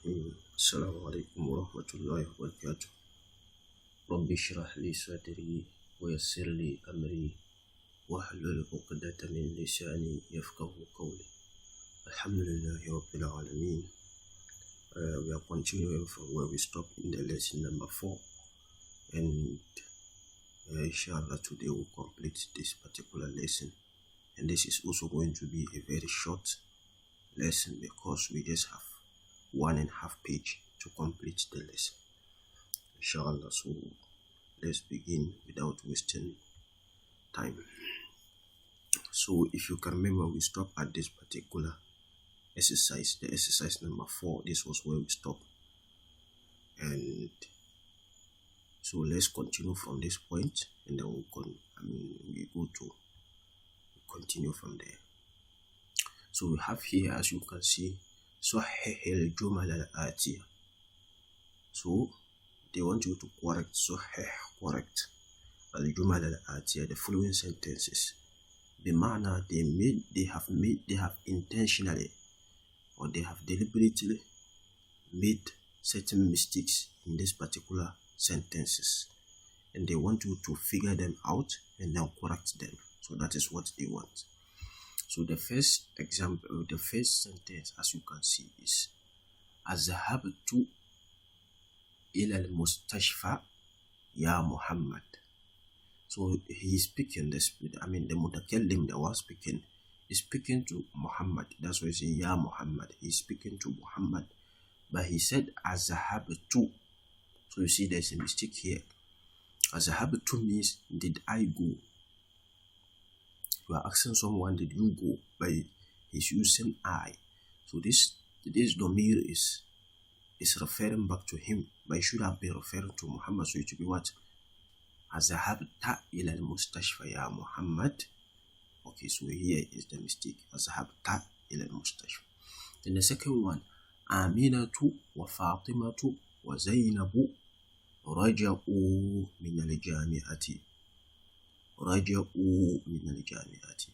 Bismillahirrahmanirrahim. Assalamualaikum warahmatullahi wabarakatuh. Rabbi shrah li sadri wa yassir li amri wahlul 'uqdatam min lisani yafqahu qawli. Alhamdulillahi rabbil alamin. We are continuing from where we stopped in the lesson number 4, and inshallah today we'll complete this particular lesson. And this is also going to be a very short lesson because we just have 1.5 page to complete the lesson, inshallah. So let's begin without wasting time. So if you can remember, we stopped at this particular exercise, the exercise number 4. This was where we stopped, and so let's continue from this point, and then we go to continue from there. So we have here, as you can see, صحح الجمل الآتية. So they want you to correct correct الجمل الآتية, the following sentences. بمعنى they have intentionally or they have deliberately made certain mistakes in these particular sentences, and they want you to figure them out and then correct them. So that is what they want. So the first example, the first sentence, as you can see, is أذهبت إلى المستشفى يا محمد. So he is speaking, the mutakallim, the one speaking, is speaking to Muhammad. That's why he says Ya Muhammad. He is speaking to Muhammad, but he said أذهبت. So you see there's a mistake here. أذهبت means did I go? You are asking someone, did you go? But he's using I. So this domir is referring back to him, but it should have been referring to Muhammad. So it should be what? Azhabta ila al-mustashfa ya Muhammad. Okay, so here is the mistake. Azhabta ila al-mustashfa. Then the second one, Aminatu wa Fatimatu wa Zainabu raja'u min al-jami'ati. Raja'u min al-jami'ati.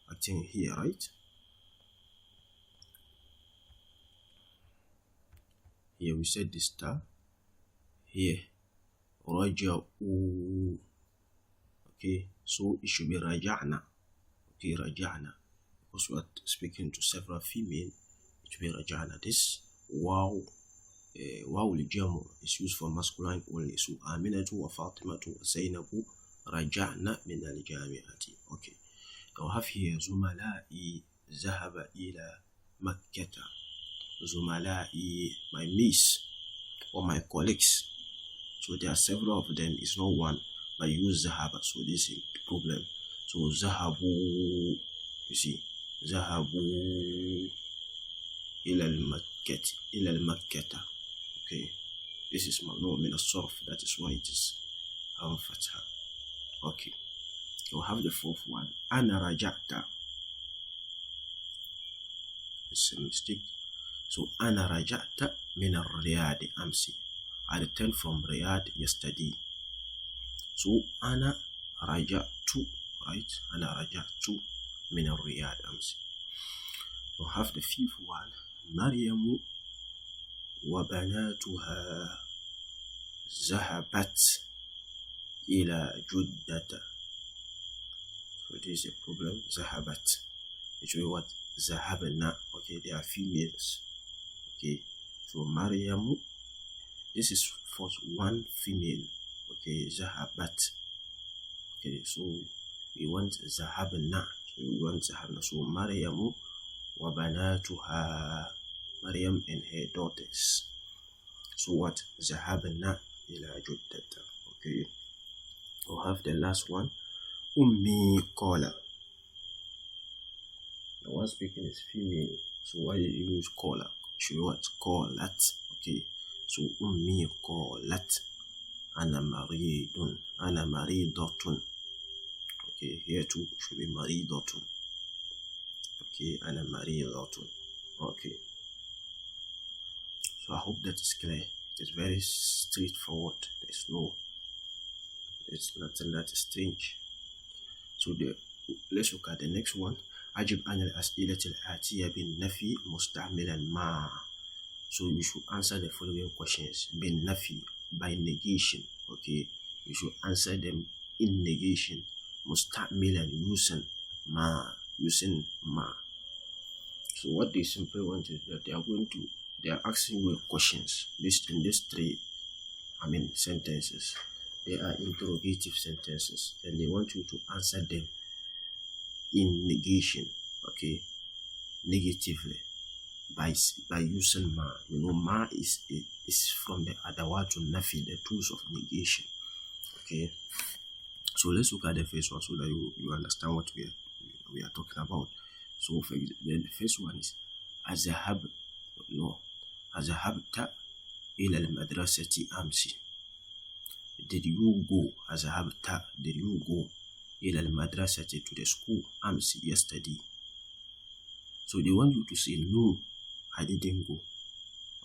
I think here, right? Here we said this star. Here, raja'u. Okay, so it should be raja'na. Okay, raja'na. Because we are speaking to several female, it should be raja'na. This wow al-jamu is used for masculine only. So Aminatu wa Fatimatu wa Zainabu رجعنا من الجامعة. Okay, I have here زملائي ذهب إلى مكة. زملائي, my mates or my colleagues. So there are several of them. It's not one, but you use ذهب. So this is the problem. So ذهبوا, you see, ذهبوا إلى المكة. Okay, this is ممنوع من الصرف. That is why it is فتحة. Okay, we'll have the fourth one. Ana raja'ta. It's a mistake. So Ana raja'ta min al-Riyadh amsi. I returned from Riyadh yesterday. So Ana raja'tu, right? Ana raja'tu min al-Riyadh amsi. We'll have the fifth one. Maryamu wa banatuha zahabat ila juddata. So this is a problem. Zahabat. It should be what? Zahabna. Okay, they are females. Okay, so Maryamu, this is for one female. Okay, Zahabat. Okay, so we want Zahabna. So we want Zahabna. So Maryamu wa banatuha. Maryam and her daughters. So what? Zahabna ila juddata. Okay. We'll have the last one. Ummi Kola. The one speaking is female. So why did you use Kola? Should be what? Kolat. Okay. So Ummi Kolat. Ana maridun. Ana maridotun. Okay. Here too should be maridotun. Okay. Ana maridotun. Okay. So I hope that is clear. It is very straightforward. It's nothing that is strange. So let's look at the next one. أجب عن الأسئلة الآتية بالنفي مستعملا مع. So you should answer the following questions. Bin nafi, by negation. Okay, you should answer them in negation. Musta'milan, using ma. So what they simply want is that they are asking you questions. In these three sentences. They are interrogative sentences, and they want you to answer them in negation. Okay, negatively, by using ma. Ma is from the adawatu nafi, the tools of negation. Okay, so let's look at the first one so that you understand what we are talking about. So the first one is azhabta ila al-madrasati amsi. Did you go ila al-madrasati, to the school, amsi, yesterday? So they want you to say no, I didn't go.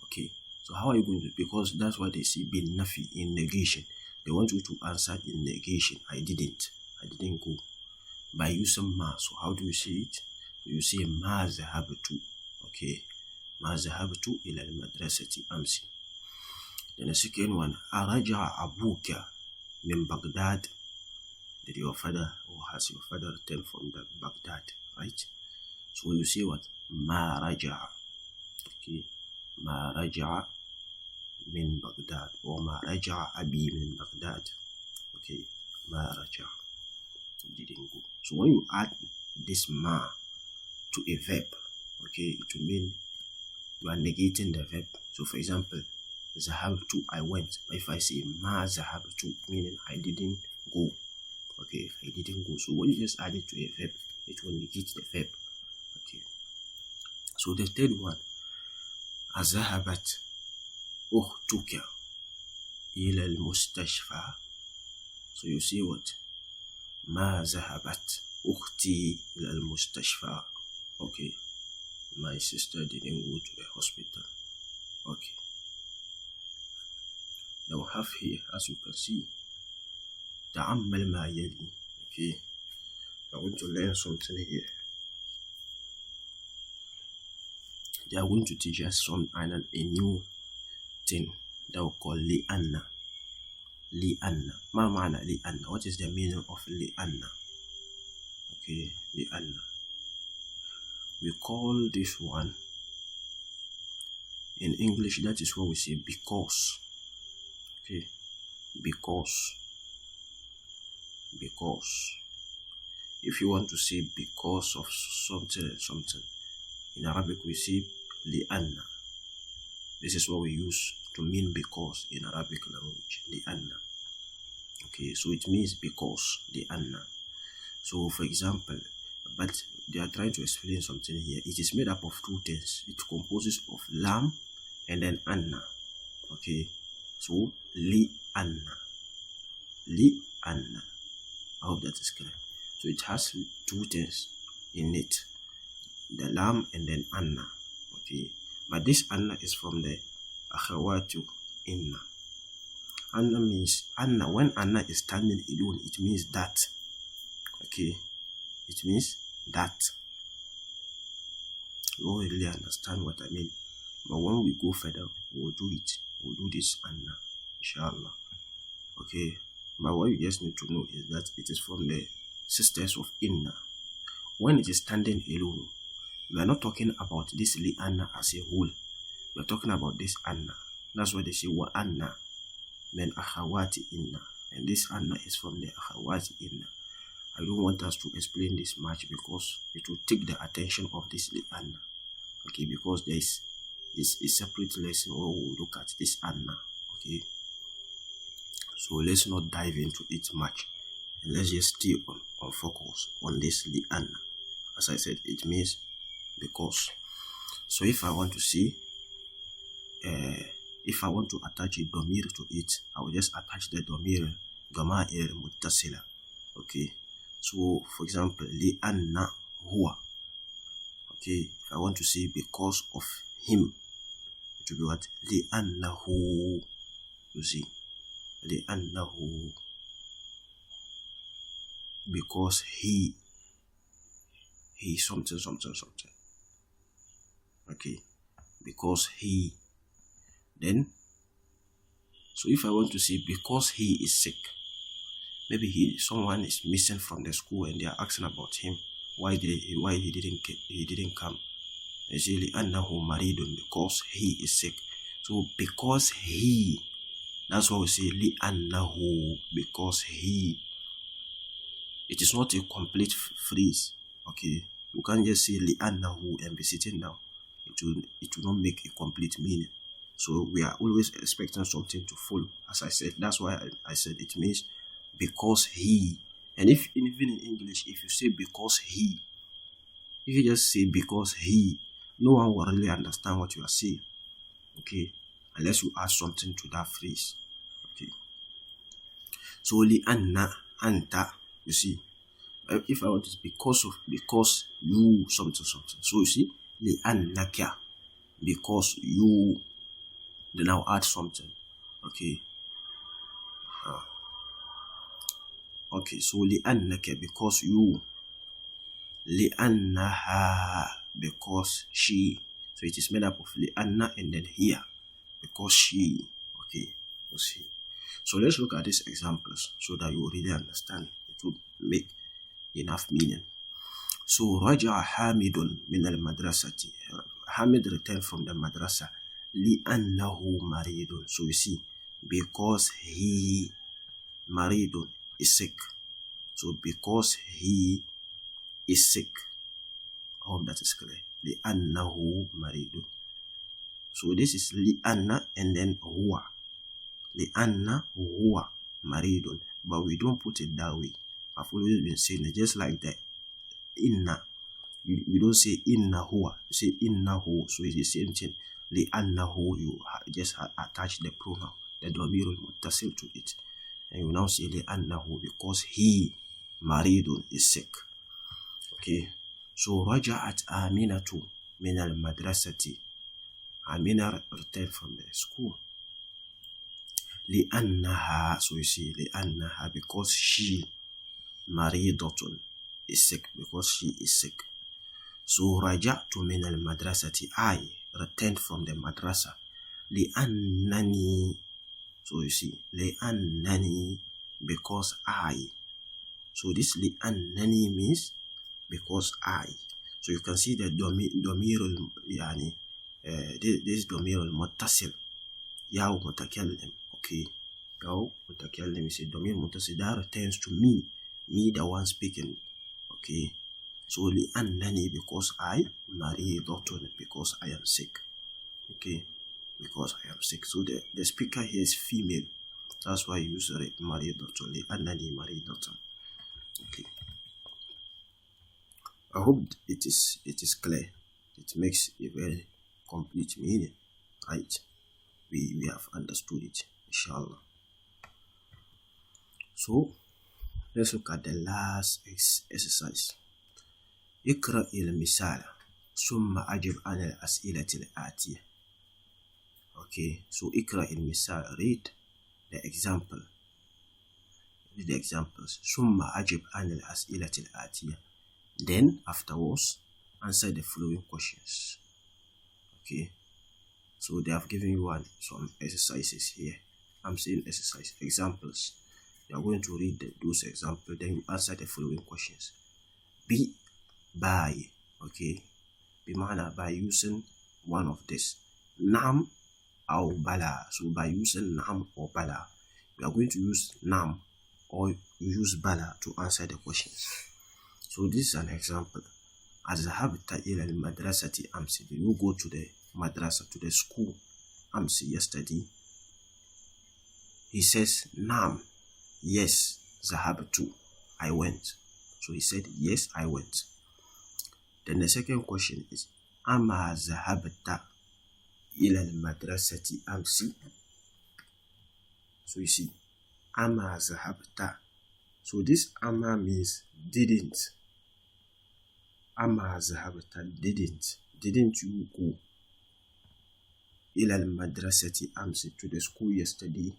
Okay, so how are you going to, because that's what they say bin nafi, in negation. They want you to answer in negation. I didn't go, by using ma. So how do you say it? You say ma zahabtu. Okay, ma zahabtu ila al-madrasati amsi. Then the second one, araja abuka min Baghdad. Did your father, or has your father returned from Baghdad? Right? So you say what? Ma raja. Okay, ma raja min Baghdad, or ma raja abi min Baghdad. Okay, ma raja, didn't go. So when you add this ma to a verb, okay, it will mean you are negating the verb. So for example, zahabtu, I went. But if I say ma zahabtu, meaning I didn't go. Okay, if I didn't go. So when you just add it to a verb, it will negate the verb. Okay. So the third one, azahabat ukhtuka ila al-mustashfa. So you see what? Ma zahabat ukhti ila al-mustashfa. Okay, my sister didn't go to the hospital. Okay. Now we have here, as you can see, ta'ammal ma yali. Okay, I want to learn something here. They are going to teach us a new thing that we call li'anna. Li'anna. Ma ma'ana li'anna? What is the meaning of li'anna? Okay, li'anna. We call this one, in English, that is what we say because. Okay, because. If you want to say because of something, in Arabic we say li'anna. This is what we use to mean because in Arabic language, li'anna. Okay, so it means because, li'anna. So for example, but they are trying to explain something here. It is made up of two things. It composes of lam and then anna. Okay, so li'anna. Li'anna. I hope that is clear. So it has two things in it, the lam and then anna. Okay, but this anna is from the akhawatu inna. Anna means anna. When anna is standing alone, it means that. Okay, it means that. You won't really understand what I mean, but when we go further, we'll do it. We'll do this anna, inshallah. Okay, but what you just need to know is that it is from the sisters of inna. When it is standing alone, we are not talking about this li'anna as a whole. We are talking about this anna. That's why they say wa anna min akhawati inna, and this anna is from the akhawati inna. I don't want us to explain this much because it will take the attention of this li'anna. Okay, because there is a separate lesson where we'll look at this anna. Okay, so let's not dive into it much, and let's just stay on focus on this li'anna. As I said, it means because. So if I want to see, if I want to attach a domir to it, I will just attach the domir dama'ir muttasila. Okay, so for example, li'anna huwa. Okay, if I want to say because of him, it will be what? Li'annahu. You see, li'annahu, because he something. Okay, because he Then, so if I want to say because he is sick, maybe someone is missing from the school and they are asking about him, why he didn't come. They say لأنه مريض, because he is sick. So because he, that's why we say لأنه, because he. It is not a complete phrase. Okay, you can't just say لأنه and be sitting down. It will not make a complete meaning. So we are always expecting something to follow. As I said, that's why I said it means because he. And even in English, if you say because he, if you just say because he, no one will really understand what you are saying. Okay, unless you add something to that phrase. Okay, so li'anna, anta, you see, if I want to say because you something. So you see, li'annaka, because you, then I'll add something. Okay. Okay, so li'annaka, because you. Li'annaha, because she. So it is made up of li'anna and then here, because she. Okay, you see. So let's look at these examples so that you really understand. It will make enough meaning. So Raja Hamidun min al-madrasati. Hamid returned from the madrasa. Li'annahu maridun. So you see, because he, maridun, is sick. So because he is sick. I hope that is clear. Li'annahu maridun. So this is li'anna and then huwa. Li'anna huwa maridun. But we don't put it that way. I've always been saying it just like that. Inna. You don't say inna huwa. You say inna hu. So it's the same thing. Li'annahu, you just attach the pronoun, the dhamirul muttasil to it. And you now say li'annahu, because he, maridun, is sick. Okay. So raja'at Aminatu min al-madrasati. Amina returned from the school. Li'annaha, so you see, li'annaha, because she, maridatun, is sick, because she is sick. So raja'tu min al-madrasati, I returned from the madrasa. Li'annani, so you see, li'annani, because I. So this li'annani means because I. So you can see the dhamirul yani this dhamirul muttasil, yaw mutakallim. Okay, yaw mutakallim is a dhamir muttasil that returns to me the one speaking. Okay, so li'annani, because I, maridatun, because I am sick. Okay, because I am sick. So the speaker here is female. That's why you use maridatun, li'annani maridatun. Okay. I hope it is clear. It makes a very complete meaning, right? We have understood it, inshallah. So let's look at the last exercise. اقرأ المثال ثم أجب عن الأسئلة الآتية. Okay, so اقرأ المثال, read the example. Read the examples. ثم أجب عن الأسئلة الآتية. Then afterwards, answer the following questions. Okay, so they have given you some exercises here. I'm saying exercise examples. You are going to read those examples, then you answer the following questions. By, okay, by using one of this. Nam or bala. So by using nam or bala, you are going to use nam or use bala to answer the questions. So this is an example. Azhabta ila al-madrasati amsi. Did you go to the madrasa, to the school amsi, yesterday? He says, Nam, yes, zahabtu, I went. So he said, yes, I went. Then the second question is, Ama zahabta ila al-madrasati amsi. So you see, Ama zahabta. So this ama means didn't. Ama zahabta, didn't you go ila al-madrasati amsi, to the school yesterday?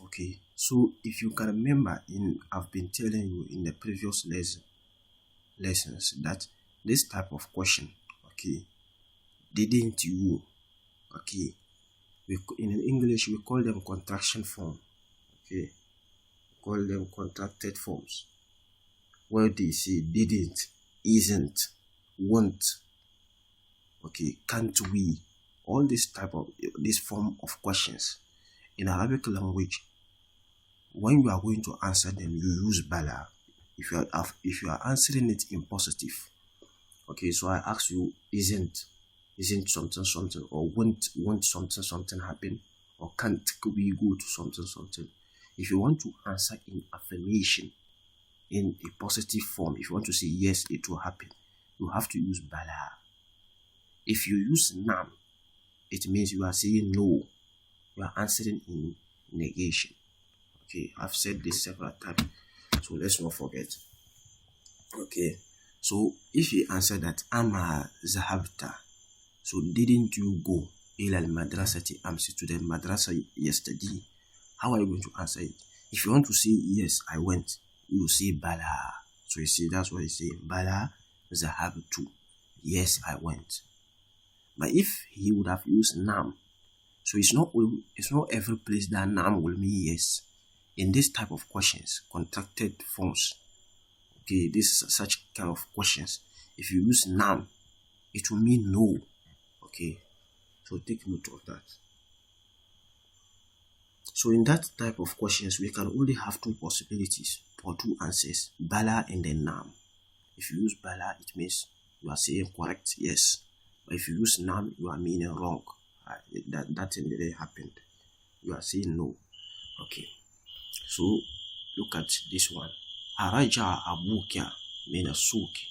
Okay, so if you can remember, I've been telling you in the previous lessons that this type of question, okay, didn't you, Okay, in English we call them contraction form. Okay, we call them contracted forms, where they say didn't, isn't, won't, okay, can't we, all this form of questions in Arabic language. When you are going to answer them, you use bala. If you are answering it in positive, okay, so I ask you, isn't something, or won't something happen, or can't we go to something. If you want to answer in affirmation in a positive form, if you want to say yes, it will happen, you have to use bala. If you use nam, it means you are saying no, you are answering in negation. Okay, I've said this several times, so let's not forget. Okay, so if you answer that ama zahabta, so didn't you go ila al-madrasati amsi, to the madrasa yesterday, how are you going to answer it? If you want to say yes, I went, you will say bala. So you see, that's what you say, bala zahabtu, yes, I went. But if he would have used nam, so it's not every place that nam will mean yes. In this type of questions, contracted forms, okay, this is such kind of questions, if you use nam, it will mean no. Okay, so take note of that. So in that type of questions, we can only have two possibilities or two answers, bala and then nam. If you use bala, it means you are saying correct, yes. But if you use nam, you are meaning wrong. That thing didn't happen. You are saying no. Okay. So look at this one. Araja abuka mina suki.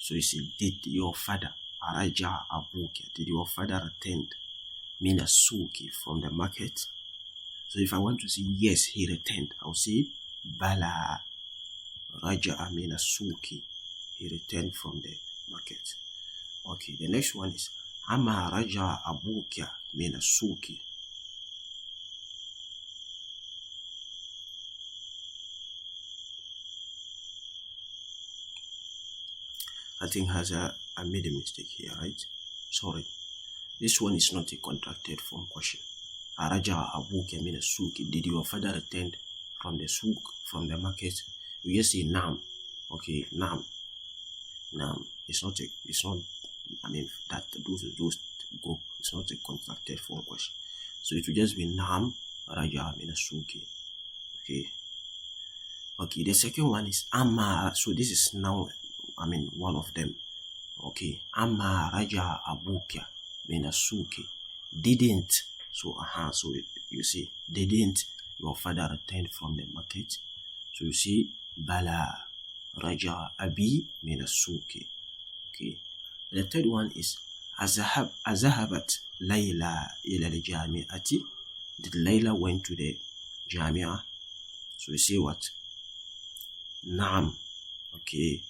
So you see, did your father, Araja abuka, did your father returned mina suki, from the market? So if I want to say yes, he returned, I'll say bala raja mina suki, he returned from the market. Okay, the next one is ama raja abuka mina suki. I think I made a mistake here, right? Sorry. This one is not a contracted form question. Araja abuka mina suki, did your father return from the souk, from the market? You just say nam. Okay, nam. It's not, I mean, that those go, it's not a contracted form question. So it will just be nam raja mina suki. Okay, the second one is amma. So this is now, I mean, one of them. Okay, amma raja abuka mina suki, didn't. So so you see, didn't your father return from the market? So you see, bala raja abi mina suki. Okay, the third one is azahabat Layla ila al-jami'ati, did Layla went to the jamia? So you see what? Naam. Okay,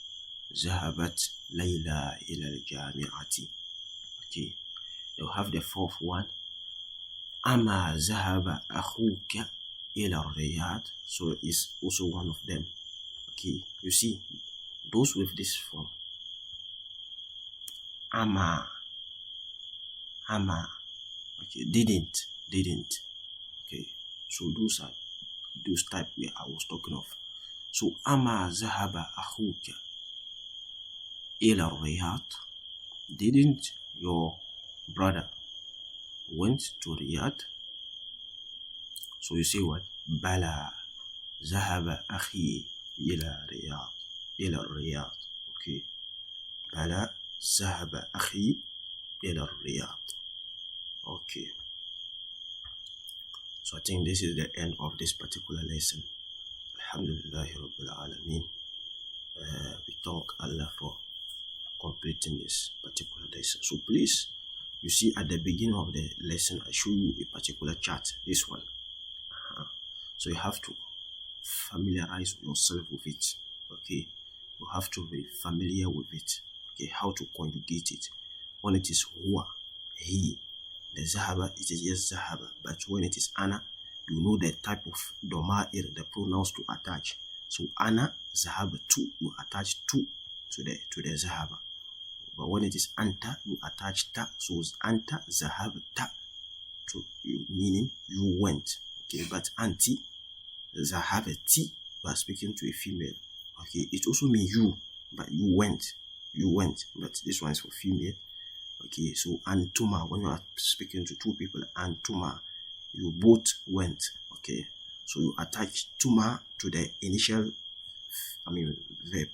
zahabat Layla ila al-jami'ati. Okay, you have the fourth one, ama zahaba akhuka ila Riyadh. So it's also one of them. Okay, you see, those with this form, ama, okay, didn't. Okay, so those are those type where I was talking of. So ama zahaba akhuka ila Riyadh, didn't your brother went to Riyadh? So you say what? Bala zahaba akhi ila Riyadh. Okay, bala zahaba akhi ila Riyadh. Okay, so I think this is the end of this particular lesson. Alhamdulillahi Rabbil Alameen. We thank Allah for completing this particular lesson. So please, you see at the beginning of the lesson, I show you a particular chart, this one. So you have to familiarize yourself with it. Okay, you have to be familiar with it. Okay, how to conjugate it. When it is huwa, he, the zahaba, it is yes zahaba. But when it is ana, you know the type of doma'ir, the pronouns to attach. So ana zahaba tu, you attach to the zahaba. But when it is anta, you attach ta. So it's anta zahabta, to you, meaning you went. Okay, but anti zahabti, you are speaking to a female. Okay, it also means you, but you went. But this one is for female. Okay, so antuma, when you are speaking to two people, antuma, you both went. Okay, so you attach tuma to the initial verb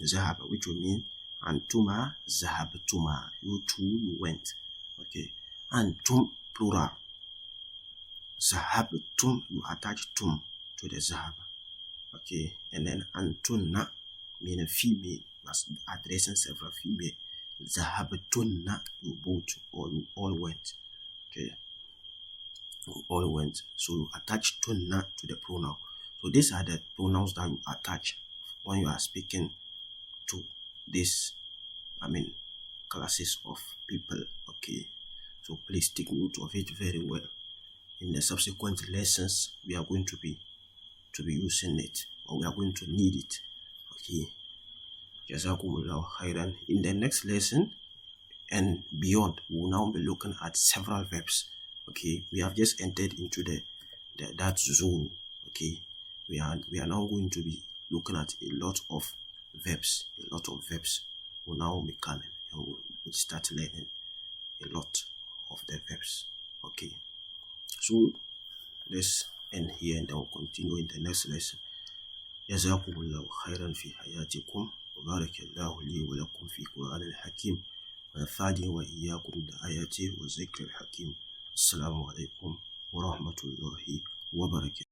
zahab, which will mean antuma zahabtuma, you two, you went. Okay, antum, plural, zahabtum, you attach tum to the zahab. Okay, and then antunna, meaning female, was addressing several female. Zahabtunna, you both, or you all went. Okay, you all went. So you attach tunna to the pronoun. So these are the pronouns that you attach when you are speaking to this, classes of people. Okay, so please take note of it very well. In the subsequent lessons, we are going to be using it, or we are going to need it. Okay, Jazak Allahu Khairan. In the next lesson and beyond, we will now be looking at several verbs. Okay, we have just entered into that zone. Okay, we are now going to be looking at a lot of verbs. Will now be coming, and we'll start learning a lot of the verbs. Okay, so let's end here, and then we'll continue in the next lesson. جزاكم الله خيرا في حياتكم وبارك الله لي ولكم في القرآن الحكيم ونفعني وإياكم بآياته والذكر الحكيم. السلام عليكم ورحمة الله وبركاته.